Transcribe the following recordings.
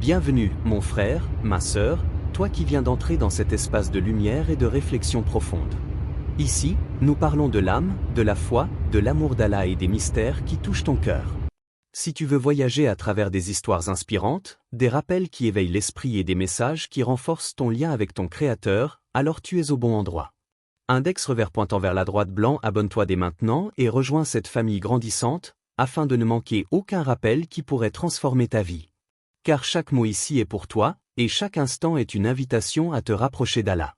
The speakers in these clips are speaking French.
Bienvenue, mon frère, ma sœur, toi qui viens d'entrer dans cet espace de lumière et de réflexion profonde. Ici, nous parlons de l'âme, de la foi, de l'amour d'Allah et des mystères qui touchent ton cœur. Si tu veux voyager à travers des histoires inspirantes, des rappels qui éveillent l'esprit et des messages qui renforcent ton lien avec ton Créateur, alors tu es au bon endroit. Index revers pointant vers la droite blanc, abonne-toi dès maintenant et rejoins cette famille grandissante, afin de ne manquer aucun rappel qui pourrait transformer ta vie. Car chaque mot ici est pour toi, et chaque instant est une invitation à te rapprocher d'Allah.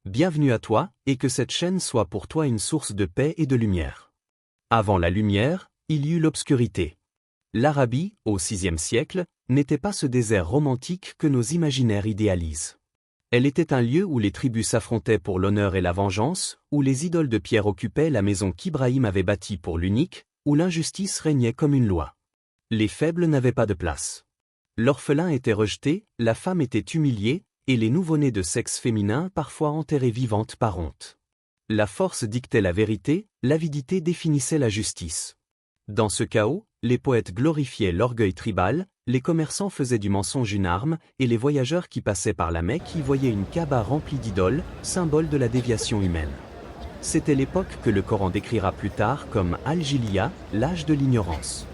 Bienvenue à toi, et que cette chaîne soit pour toi une source de paix et de lumière. Avant la lumière, il y eut l'obscurité. L'Arabie, au VIe siècle, n'était pas ce désert romantique que nos imaginaires idéalisent. Elle était un lieu où les tribus s'affrontaient pour l'honneur et la vengeance, où les idoles de pierre occupaient la maison qu'Ibrahim avait bâtie pour l'unique, où l'injustice régnait comme une loi. Les faibles n'avaient pas de place. L'orphelin était rejeté, la femme était humiliée, et les nouveau-nés de sexe féminin parfois enterrés vivantes par honte. La force dictait la vérité, l'avidité définissait la justice. Dans ce chaos, les poètes glorifiaient l'orgueil tribal, les commerçants faisaient du mensonge une arme, et les voyageurs qui passaient par la Mecque y voyaient une Kaaba remplie d'idoles, symbole de la déviation humaine. C'était l'époque que le Coran décrira plus tard comme Al-Jiliya, l'âge de l'ignorance.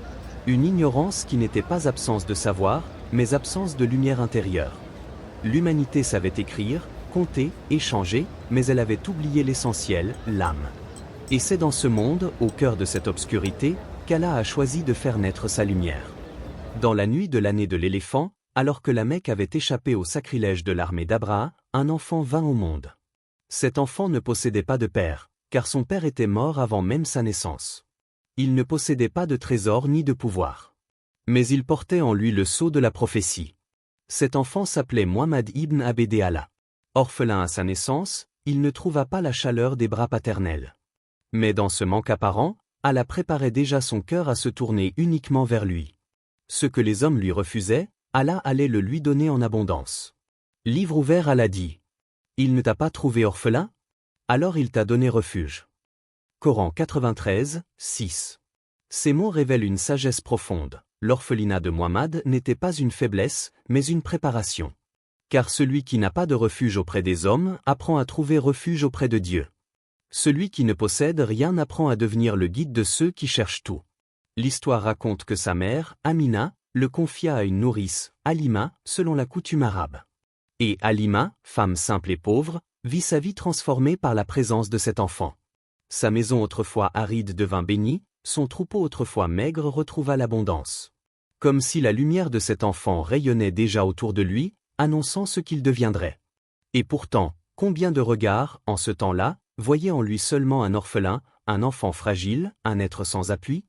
Une ignorance qui n'était pas absence de savoir, mais absence de lumière intérieure. L'humanité savait écrire, compter, échanger, mais elle avait oublié l'essentiel, l'âme. Et c'est dans ce monde, au cœur de cette obscurité, qu'Allah a choisi de faire naître sa lumière. Dans la nuit de l'année de l'éléphant, alors que la Mecque avait échappé au sacrilège de l'armée d'Abraha, un enfant vint au monde. Cet enfant ne possédait pas de père, car son père était mort avant même sa naissance. Il ne possédait pas de trésor ni de pouvoir. Mais il portait en lui le sceau de la prophétie. Cet enfant s'appelait Muhammad ibn Abd Allah. Orphelin à sa naissance, il ne trouva pas la chaleur des bras paternels. Mais dans ce manque apparent, Allah préparait déjà son cœur à se tourner uniquement vers lui. Ce que les hommes lui refusaient, Allah allait le lui donner en abondance. Livre ouvert, Allah dit. Il ne t'a pas trouvé orphelin? Alors il t'a donné refuge. Coran 93, 6. Ces mots révèlent une sagesse profonde. L'orphelinat de Muhammad n'était pas une faiblesse, mais une préparation. Car celui qui n'a pas de refuge auprès des hommes apprend à trouver refuge auprès de Dieu. Celui qui ne possède rien apprend à devenir le guide de ceux qui cherchent tout. L'histoire raconte que sa mère, Amina, le confia à une nourrice, Halima, selon la coutume arabe. Et Halima, femme simple et pauvre, vit sa vie transformée par la présence de cet enfant. Sa maison autrefois aride devint bénie, son troupeau autrefois maigre retrouva l'abondance. Comme si la lumière de cet enfant rayonnait déjà autour de lui, annonçant ce qu'il deviendrait. Et pourtant, combien de regards, en ce temps-là, voyaient en lui seulement un orphelin, un enfant fragile, un être sans appui?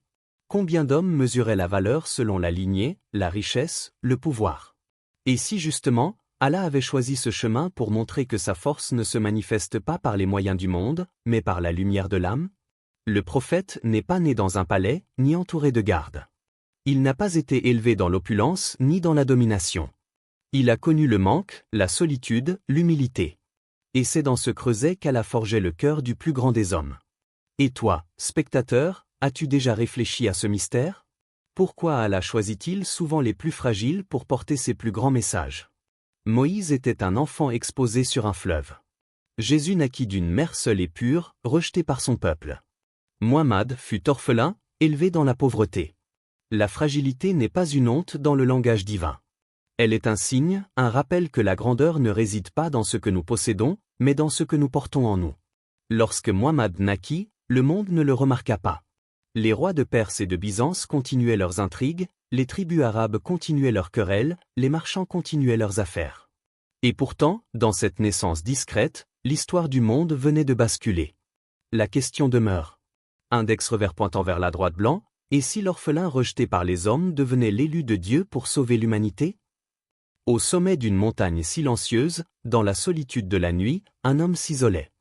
Combien d'hommes mesuraient la valeur selon la lignée, la richesse, le pouvoir? Et si justement, Allah avait choisi ce chemin pour montrer que sa force ne se manifeste pas par les moyens du monde, mais par la lumière de l'âme? Le prophète n'est pas né dans un palais, ni entouré de gardes. Il n'a pas été élevé dans l'opulence, ni dans la domination. Il a connu le manque, la solitude, l'humilité. Et c'est dans ce creuset qu'Allah forgeait le cœur du plus grand des hommes. Et toi, spectateur, as-tu déjà réfléchi à ce mystère? Pourquoi Allah choisit-il souvent les plus fragiles pour porter ses plus grands messages? Moïse était un enfant exposé sur un fleuve. Jésus naquit d'une mère seule et pure, rejetée par son peuple. Muhammad fut orphelin, élevé dans la pauvreté. La fragilité n'est pas une honte dans le langage divin. Elle est un signe, un rappel que la grandeur ne réside pas dans ce que nous possédons, mais dans ce que nous portons en nous. Lorsque Muhammad naquit, le monde ne le remarqua pas. Les rois de Perse et de Byzance continuaient leurs intrigues, les tribus arabes continuaient leurs querelles, les marchands continuaient leurs affaires. Et pourtant, dans cette naissance discrète, l'histoire du monde venait de basculer. La question demeure. Index revers pointant vers la droite blanc, et si l'orphelin rejeté par les hommes devenait l'élu de Dieu pour sauver l'humanité? Au sommet d'une montagne silencieuse, dans la solitude de la nuit, un homme s'isolait.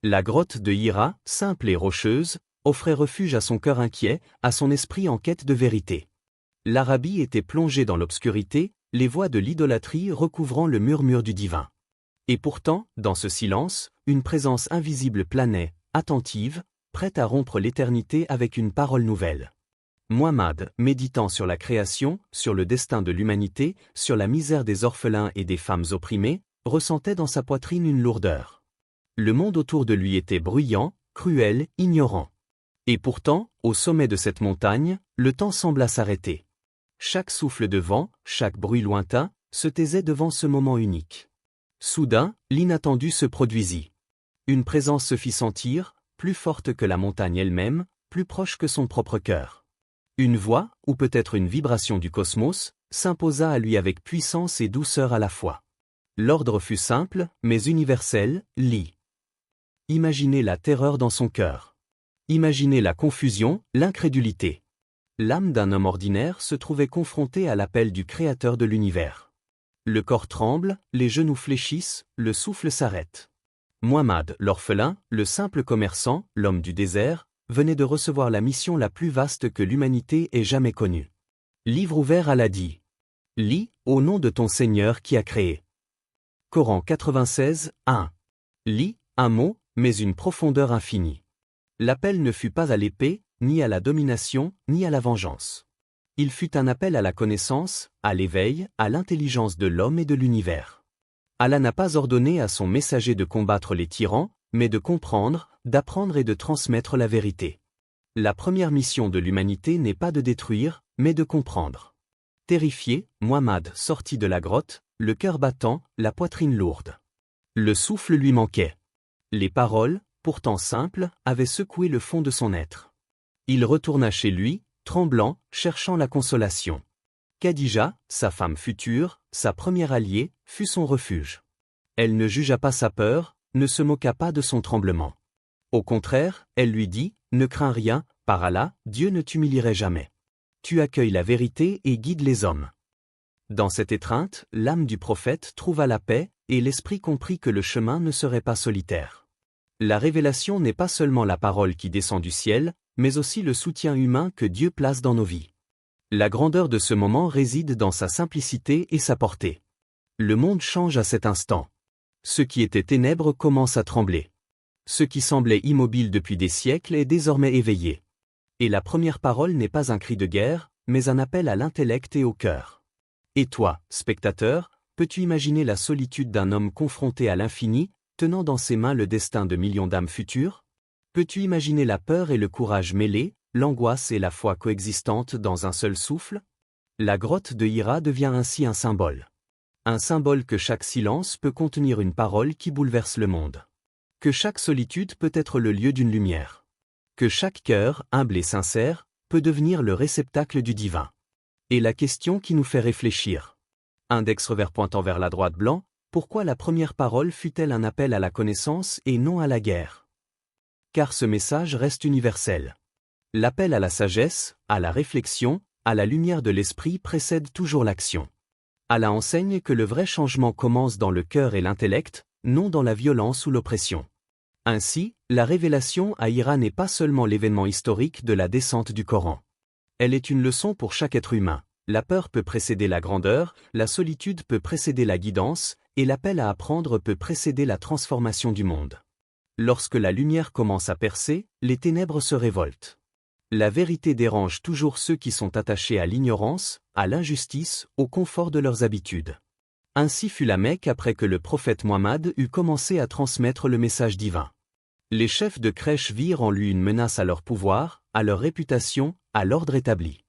La grotte de Hira, simple et rocheuse, offrait refuge à son cœur inquiet, à son esprit en quête de vérité. L'Arabie était plongée dans l'obscurité, les voix de l'idolâtrie recouvrant le murmure du divin. Et pourtant, dans ce silence, une présence invisible planait, attentive, prête à rompre l'éternité avec une parole nouvelle. Muhammad, méditant sur la création, sur le destin de l'humanité, sur la misère des orphelins et des femmes opprimées, ressentait dans sa poitrine une lourdeur. Le monde autour de lui était bruyant, cruel, ignorant. Et pourtant, au sommet de cette montagne, le temps sembla s'arrêter. Chaque souffle de vent, chaque bruit lointain, se taisait devant ce moment unique. Soudain, l'inattendu se produisit. Une présence se fit sentir, plus forte que la montagne elle-même, plus proche que son propre cœur. Une voix, ou peut-être une vibration du cosmos, s'imposa à lui avec puissance et douceur à la fois. L'ordre fut simple, mais universel, lis. Imaginez la terreur dans son cœur. Imaginez la confusion, l'incrédulité. L'âme d'un homme ordinaire se trouvait confrontée à l'appel du Créateur de l'univers. Le corps tremble, les genoux fléchissent, le souffle s'arrête. Muhammad, l'orphelin, le simple commerçant, l'homme du désert, venait de recevoir la mission la plus vaste que l'humanité ait jamais connue. Livre ouvert à l'Adi. Lis, au nom de ton Seigneur qui a créé. Coran 96, 1. Lis, un mot, mais une profondeur infinie. L'appel ne fut pas à l'épée, ni à la domination, ni à la vengeance. Il fut un appel à la connaissance, à l'éveil, à l'intelligence de l'homme et de l'univers. Allah n'a pas ordonné à son messager de combattre les tyrans, mais de comprendre, d'apprendre et de transmettre la vérité. La première mission de l'humanité n'est pas de détruire, mais de comprendre. Terrifié, Muhammad sortit de la grotte, le cœur battant, la poitrine lourde. Le souffle lui manquait. Les paroles, pourtant simples, avaient secoué le fond de son être. Il retourna chez lui, tremblant, cherchant la consolation. Khadija, sa femme future, sa première alliée, fut son refuge. Elle ne jugea pas sa peur, ne se moqua pas de son tremblement. Au contraire, elle lui dit, « Ne crains rien, par Allah, Dieu ne t'humilierait jamais. Tu accueilles la vérité et guides les hommes. » Dans cette étreinte, l'âme du prophète trouva la paix, et l'esprit comprit que le chemin ne serait pas solitaire. La révélation n'est pas seulement la parole qui descend du ciel, mais aussi le soutien humain que Dieu place dans nos vies. La grandeur de ce moment réside dans sa simplicité et sa portée. Le monde change à cet instant. Ce qui était ténèbres commence à trembler. Ce qui semblait immobile depuis des siècles est désormais éveillé. Et la première parole n'est pas un cri de guerre, mais un appel à l'intellect et au cœur. Et toi, spectateur, peux-tu imaginer la solitude d'un homme confronté à l'infini, tenant dans ses mains le destin de millions d'âmes futures? Peux-tu imaginer la peur et le courage mêlés, l'angoisse et la foi coexistantes dans un seul souffle? La grotte de Hira devient ainsi un symbole. Un symbole que chaque silence peut contenir une parole qui bouleverse le monde. Que chaque solitude peut être le lieu d'une lumière. Que chaque cœur, humble et sincère, peut devenir le réceptacle du divin. Et la question qui nous fait réfléchir. Index revers pointant vers la droite blanc, pourquoi la première parole fut-elle un appel à la connaissance et non à la guerre? Car ce message reste universel. L'appel à la sagesse, à la réflexion, à la lumière de l'esprit précède toujours l'action. Allah enseigne que le vrai changement commence dans le cœur et l'intellect, non dans la violence ou l'oppression. Ainsi, la révélation à Hira n'est pas seulement l'événement historique de la descente du Coran. Elle est une leçon pour chaque être humain. La peur peut précéder la grandeur, la solitude peut précéder la guidance, et l'appel à apprendre peut précéder la transformation du monde. Lorsque la lumière commence à percer, les ténèbres se révoltent. La vérité dérange toujours ceux qui sont attachés à l'ignorance, à l'injustice, au confort de leurs habitudes. Ainsi fut la Mecque après que le prophète Muhammad eut commencé à transmettre le message divin. Les chefs de crèche virent en lui une menace à leur pouvoir, à leur réputation, à l'ordre établi.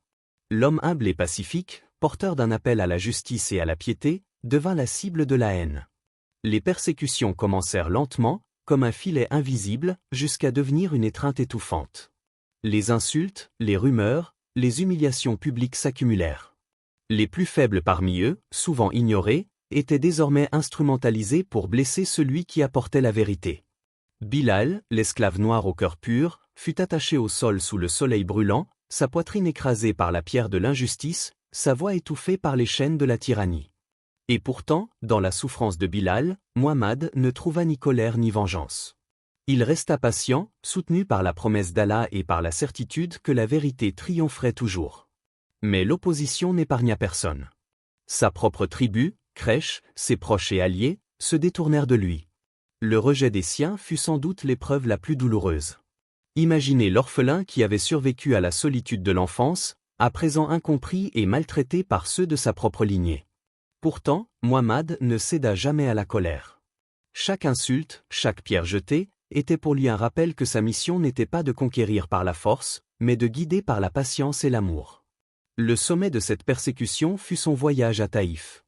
L'homme humble et pacifique, porteur d'un appel à la justice et à la piété, devint la cible de la haine. Les persécutions commencèrent lentement, comme un filet invisible, jusqu'à devenir une étreinte étouffante. Les insultes, les rumeurs, les humiliations publiques s'accumulèrent. Les plus faibles parmi eux, souvent ignorés, étaient désormais instrumentalisés pour blesser celui qui apportait la vérité. Bilal, l'esclave noir au cœur pur, fut attaché au sol sous le soleil brûlant, sa poitrine écrasée par la pierre de l'injustice, sa voix étouffée par les chaînes de la tyrannie. Et pourtant, dans la souffrance de Bilal, Muhammad ne trouva ni colère ni vengeance. Il resta patient, soutenu par la promesse d'Allah et par la certitude que la vérité triompherait toujours. Mais l'opposition n'épargna personne. Sa propre tribu, Quraysh, ses proches et alliés, se détournèrent de lui. Le rejet des siens fut sans doute l'épreuve la plus douloureuse. Imaginez l'orphelin qui avait survécu à la solitude de l'enfance, à présent incompris et maltraité par ceux de sa propre lignée. Pourtant, Muhammad ne céda jamais à la colère. Chaque insulte, chaque pierre jetée, était pour lui un rappel que sa mission n'était pas de conquérir par la force, mais de guider par la patience et l'amour. Le sommet de cette persécution fut son voyage à Taïf.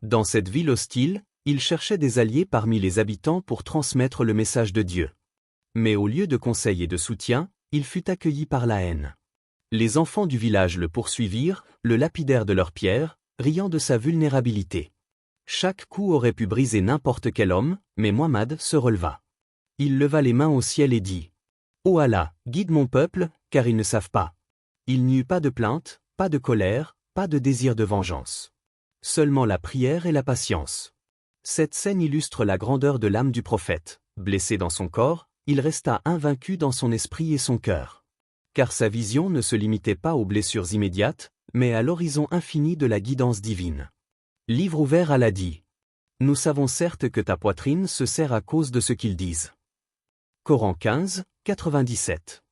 Dans cette ville hostile, il cherchait des alliés parmi les habitants pour transmettre le message de Dieu. Mais au lieu de conseil et de soutien, il fut accueilli par la haine. Les enfants du village le poursuivirent, le lapidèrent de leurs pierres, riant de sa vulnérabilité. Chaque coup aurait pu briser n'importe quel homme, mais Muhammad se releva. Il leva les mains au ciel et dit : « Ô Allah, guide mon peuple, car ils ne savent pas. » Il n'y eut pas de plainte, pas de colère, pas de désir de vengeance. Seulement la prière et la patience. Cette scène illustre la grandeur de l'âme du prophète. Blessé dans son corps, il resta invaincu dans son esprit et son cœur. Car sa vision ne se limitait pas aux blessures immédiates, mais à l'horizon infini de la guidance divine. Livre ouvert Allah dit : « Nous savons certes que ta poitrine se serre à cause de ce qu'ils disent. » Coran 15, 97.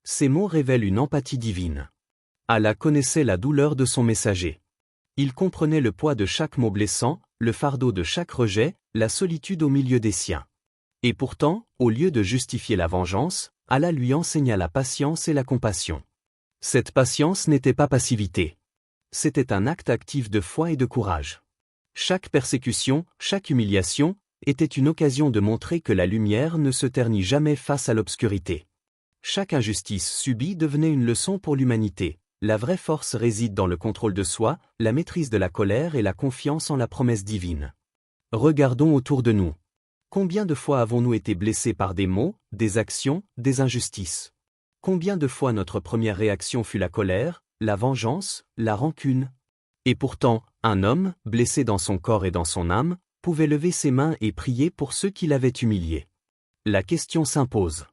Ces mots révèlent une empathie divine. Allah connaissait la douleur de son messager. Il comprenait le poids de chaque mot blessant, le fardeau de chaque rejet, la solitude au milieu des siens. Et pourtant, au lieu de justifier la vengeance, Allah lui enseigna la patience et la compassion. Cette patience n'était pas passivité. C'était un acte actif de foi et de courage. Chaque persécution, chaque humiliation, était une occasion de montrer que la lumière ne se ternit jamais face à l'obscurité. Chaque injustice subie devenait une leçon pour l'humanité. La vraie force réside dans le contrôle de soi, la maîtrise de la colère et la confiance en la promesse divine. Regardons autour de nous. Combien de fois avons-nous été blessés par des mots, des actions, des injustices ? Combien de fois notre première réaction fut la colère, la vengeance, la rancune ? Et pourtant, un homme, blessé dans son corps et dans son âme, pouvait lever ses mains et prier pour ceux qui l'avaient humilié. La question s'impose.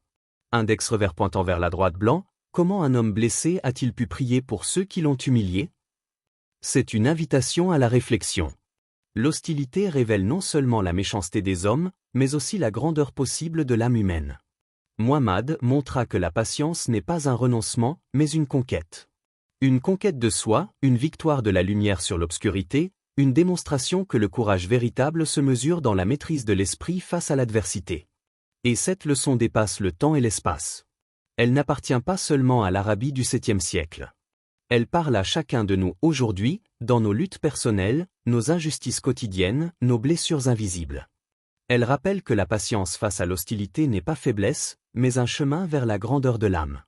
Index revers pointant vers la droite blanc, comment un homme blessé a-t-il pu prier pour ceux qui l'ont humilié ? C'est une invitation à la réflexion. L'hostilité révèle non seulement la méchanceté des hommes, mais aussi la grandeur possible de l'âme humaine. Muhammad montra que la patience n'est pas un renoncement, mais une conquête. Une conquête de soi, une victoire de la lumière sur l'obscurité, une démonstration que le courage véritable se mesure dans la maîtrise de l'esprit face à l'adversité. Et cette leçon dépasse le temps et l'espace. Elle n'appartient pas seulement à l'Arabie du 7e siècle. Elle parle à chacun de nous aujourd'hui, dans nos luttes personnelles, nos injustices quotidiennes, nos blessures invisibles. Elle rappelle que la patience face à l'hostilité n'est pas faiblesse, mais un chemin vers la grandeur de l'âme.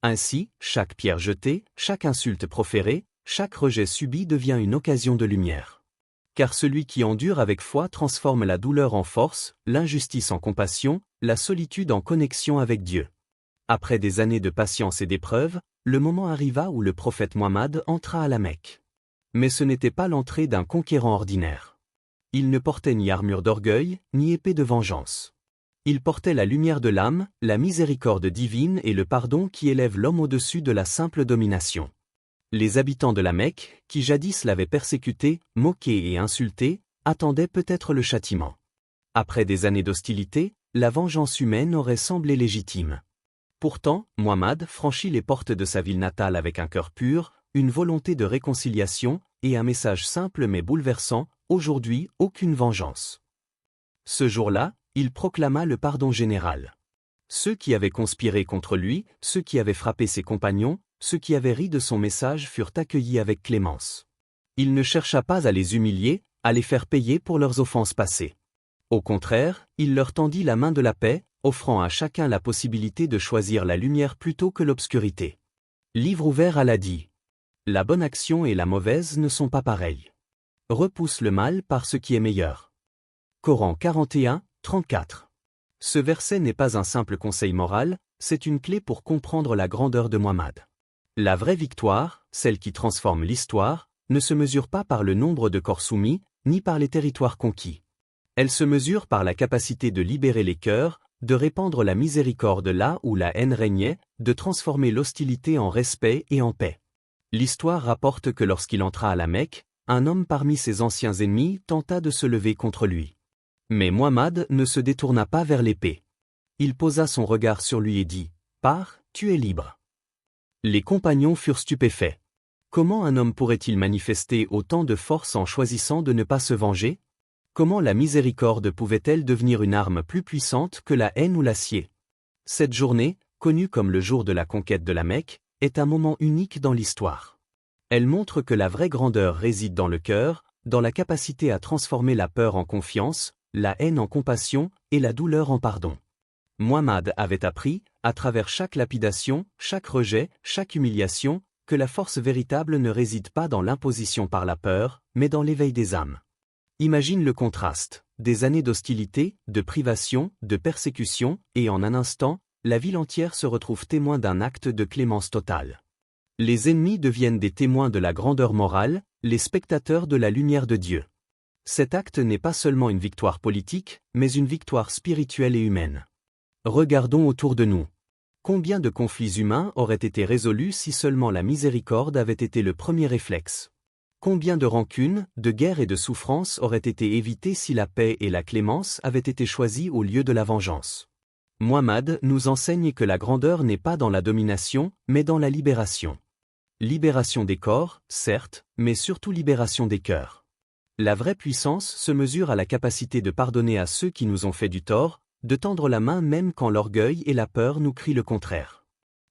Ainsi, chaque pierre jetée, chaque insulte proférée, chaque rejet subi devient une occasion de lumière. Car celui qui endure avec foi transforme la douleur en force, l'injustice en compassion, la solitude en connexion avec Dieu. Après des années de patience et d'épreuves, le moment arriva où le prophète Muhammad entra à la Mecque. Mais ce n'était pas l'entrée d'un conquérant ordinaire. Il ne portait ni armure d'orgueil, ni épée de vengeance. Il portait la lumière de l'âme, la miséricorde divine et le pardon qui élève l'homme au-dessus de la simple domination. Les habitants de la Mecque, qui jadis l'avaient persécuté, moqué et insulté, attendaient peut-être le châtiment. Après des années d'hostilité, la vengeance humaine aurait semblé légitime. Pourtant, Muhammad franchit les portes de sa ville natale avec un cœur pur, une volonté de réconciliation, et un message simple mais bouleversant, aujourd'hui, aucune vengeance. Ce jour-là, il proclama le pardon général. Ceux qui avaient conspiré contre lui, ceux qui avaient frappé ses compagnons, ceux qui avaient ri de son message furent accueillis avec clémence. Il ne chercha pas à les humilier, à les faire payer pour leurs offenses passées. Au contraire, il leur tendit la main de la paix, offrant à chacun la possibilité de choisir la lumière plutôt que l'obscurité. Livre ouvert Allah dit : la bonne action et la mauvaise ne sont pas pareilles. Repousse le mal par ce qui est meilleur. Coran 41, 34. Ce verset n'est pas un simple conseil moral, c'est une clé pour comprendre la grandeur de Muhammad. La vraie victoire, celle qui transforme l'histoire, ne se mesure pas par le nombre de corps soumis, ni par les territoires conquis. Elle se mesure par la capacité de libérer les cœurs, de répandre la miséricorde là où la haine régnait, de transformer l'hostilité en respect et en paix. L'histoire rapporte que lorsqu'il entra à la Mecque, un homme parmi ses anciens ennemis tenta de se lever contre lui. Mais Muhammad ne se détourna pas vers l'épée. Il posa son regard sur lui et dit : Pars, tu es libre. Les compagnons furent stupéfaits. Comment un homme pourrait-il manifester autant de force en choisissant de ne pas se venger? Comment la miséricorde pouvait-elle devenir une arme plus puissante que la haine ou l'acier? Cette journée, connue comme le jour de la conquête de la Mecque, est un moment unique dans l'histoire. Elle montre que la vraie grandeur réside dans le cœur, dans la capacité à transformer la peur en confiance, la haine en compassion et la douleur en pardon. Muhammad avait appris, à travers chaque lapidation, chaque rejet, chaque humiliation, que la force véritable ne réside pas dans l'imposition par la peur, mais dans l'éveil des âmes. Imagine le contraste, des années d'hostilité, de privation, de persécution, et en un instant, la ville entière se retrouve témoin d'un acte de clémence totale. Les ennemis deviennent des témoins de la grandeur morale, les spectateurs de la lumière de Dieu. Cet acte n'est pas seulement une victoire politique, mais une victoire spirituelle et humaine. Regardons autour de nous. Combien de conflits humains auraient été résolus si seulement la miséricorde avait été le premier réflexe? Combien de rancunes, de guerres et de souffrances auraient été évitées si la paix et la clémence avaient été choisies au lieu de la vengeance? Muhammad nous enseigne que la grandeur n'est pas dans la domination, mais dans la libération. Libération des corps, certes, mais surtout libération des cœurs. La vraie puissance se mesure à la capacité de pardonner à ceux qui nous ont fait du tort, de tendre la main même quand l'orgueil et la peur nous crient le contraire.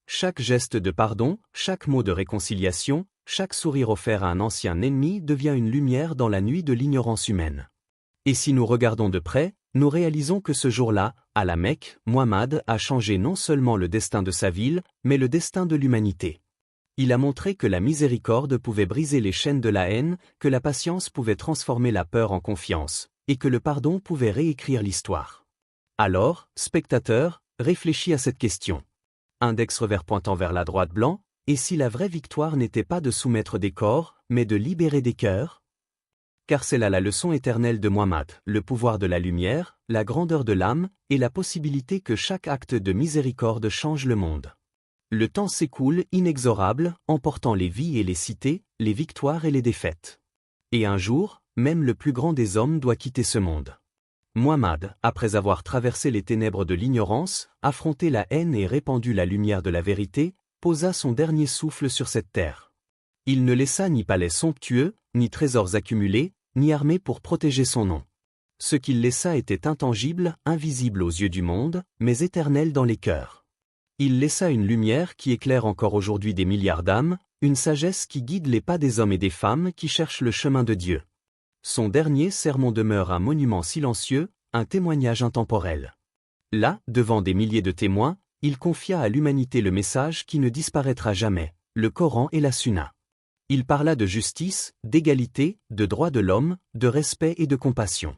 Chaque geste de pardon, chaque mot de réconciliation, chaque sourire offert à un ancien ennemi devient une lumière dans la nuit de l'ignorance humaine. Et si nous regardons de près, nous réalisons que ce jour-là, à la Mecque, Muhammad a changé non seulement le destin de sa ville, mais le destin de l'humanité. Il a montré que la miséricorde pouvait briser les chaînes de la haine, que la patience pouvait transformer la peur en confiance, et que le pardon pouvait réécrire l'histoire. Alors, spectateur, réfléchis à cette question. Index revers pointant vers la droite blanc, et si la vraie victoire n'était pas de soumettre des corps, mais de libérer des cœurs? Car c'est là la leçon éternelle de Muhammad, le pouvoir de la lumière, la grandeur de l'âme, et la possibilité que chaque acte de miséricorde change le monde. Le temps s'écoule inexorable, emportant les vies et les cités, les victoires et les défaites. Et un jour, même le plus grand des hommes doit quitter ce monde. Muhammad, après avoir traversé les ténèbres de l'ignorance, affronté la haine et répandu la lumière de la vérité, posa son dernier souffle sur cette terre. Il ne laissa ni palais somptueux, ni trésors accumulés, ni armée pour protéger son nom. Ce qu'il laissa était intangible, invisible aux yeux du monde, mais éternel dans les cœurs. Il laissa une lumière qui éclaire encore aujourd'hui des milliards d'âmes, une sagesse qui guide les pas des hommes et des femmes qui cherchent le chemin de Dieu. Son dernier sermon demeure un monument silencieux, un témoignage intemporel. Là, devant des milliers de témoins, il confia à l'humanité le message qui ne disparaîtra jamais, le Coran et la Sunna. Il parla de justice, d'égalité, de droits de l'homme, de respect et de compassion.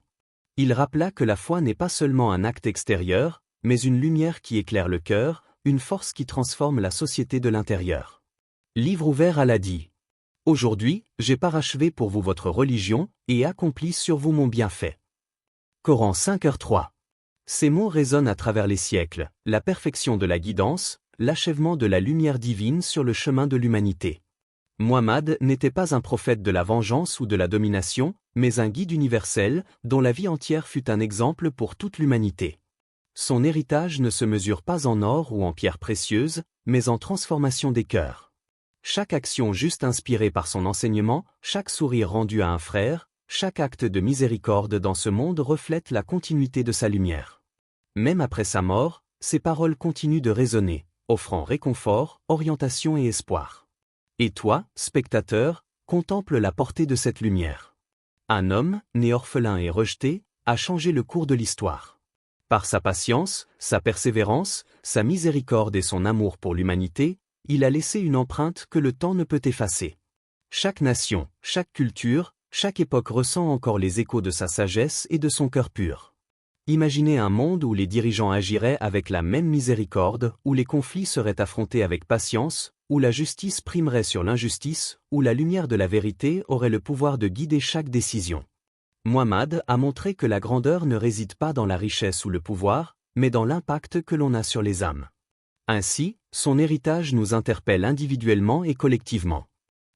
Il rappela que la foi n'est pas seulement un acte extérieur, mais une lumière qui éclaire le cœur, une force qui transforme la société de l'intérieur. Livre ouvert, Allah dit. Aujourd'hui, j'ai parachevé pour vous votre religion, et accompli sur vous mon bienfait. Coran 5h3. Ces mots résonnent à travers les siècles, la perfection de la guidance, l'achèvement de la lumière divine sur le chemin de l'humanité. Muhammad n'était pas un prophète de la vengeance ou de la domination, mais un guide universel, dont la vie entière fut un exemple pour toute l'humanité. Son héritage ne se mesure pas en or ou en pierres précieuses, mais en transformation des cœurs. Chaque action juste inspirée par son enseignement, chaque sourire rendu à un frère, chaque acte de miséricorde dans ce monde reflète la continuité de sa lumière. Même après sa mort, ses paroles continuent de résonner, offrant réconfort, orientation et espoir. Et toi, spectateur, contemple la portée de cette lumière. Un homme, né orphelin et rejeté, a changé le cours de l'histoire. Par sa patience, sa persévérance, sa miséricorde et son amour pour l'humanité, il a laissé une empreinte que le temps ne peut effacer. Chaque nation, chaque culture, chaque époque ressent encore les échos de sa sagesse et de son cœur pur. Imaginez un monde où les dirigeants agiraient avec la même miséricorde, où les conflits seraient affrontés avec patience, où la justice primerait sur l'injustice, où la lumière de la vérité aurait le pouvoir de guider chaque décision. Muhammad a montré que la grandeur ne réside pas dans la richesse ou le pouvoir, mais dans l'impact que l'on a sur les âmes. Ainsi, son héritage nous interpelle individuellement et collectivement.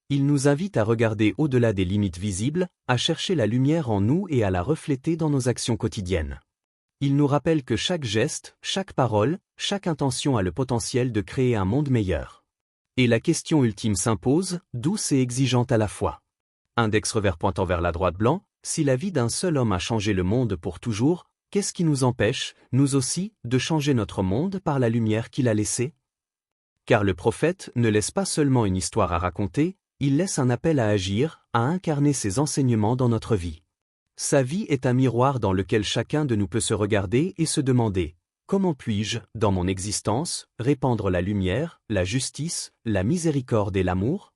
Il nous invite à regarder au-delà des limites visibles, à chercher la lumière en nous et à la refléter dans nos actions quotidiennes. Il nous rappelle que chaque geste, chaque parole, chaque intention a le potentiel de créer un monde meilleur. Et la question ultime s'impose, douce et exigeante à la fois. Index revers pointant vers la droite blanc, si la vie d'un seul homme a changé le monde pour toujours, qu'est-ce qui nous empêche, nous aussi, de changer notre monde par la lumière qu'il a laissée? Car le prophète ne laisse pas seulement une histoire à raconter, il laisse un appel à agir, à incarner ses enseignements dans notre vie. Sa vie est un miroir dans lequel chacun de nous peut se regarder et se demander « Comment puis-je, dans mon existence, répandre la lumière, la justice, la miséricorde et l'amour ?»